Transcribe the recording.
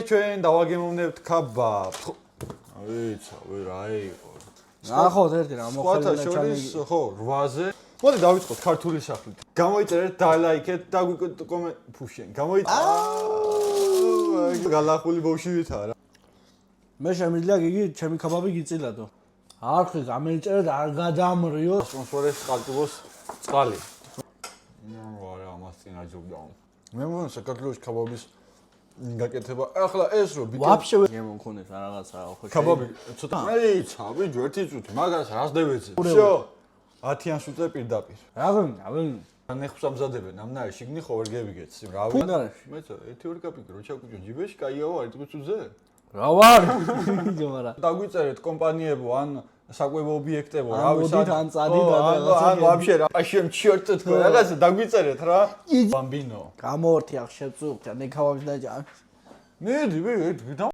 ჩვენ დავაგემოვნებთ ქაბაბ. ვიცა, რა იყო. ნახოთ ერთი რა მოხდა შორის ხო 8-ზე. მოდი დავიწყოთ ქართული სახლით. გამოიწერეთ და ლაიქეთ და კომენტ ფუშენ. გამოიწერეთ. გალახული ბავშვივითაა რა. მე შემიძლია გიგი ჩემი ქაბაბი გიწილადო. არხი გამეიწერეთ არ გადამრიო. სპონსორებს ყალტუბოს წყალი. არა, ამას წინ აჯობდა. მე მგონი საქართველოს ქაბაბის გაკეთება. ახლა ეს რო ვაფშე გემო მქონდეს რაღაცა ხო ქაბაბი ცოტა მეიცა ვიჯო ერთი წუთი მაგას რას დევეცე. всё 10-იან სუწე პირდაპირ. რავენ ნეხს ამზადებენ ამნაირი შიგნი ხო ვერ გებიგეთ სი რა მეცა 1-2 კაპიკი რო ჩაკუჭო ჯიბეში კაიაო არის წუთზე რა ვარ იგო მარა დაგვიწერეთ კომპანიებო ან საკვებო ობიექტებო რა ვიცი ან წადი და რაღაცა ან вообще რა აშემ ჩიორტო თქო რაღაცა დაგვიწერეთ რა ბამბინო გამორთი ახ შეწუხდა ნეკავავს და მედი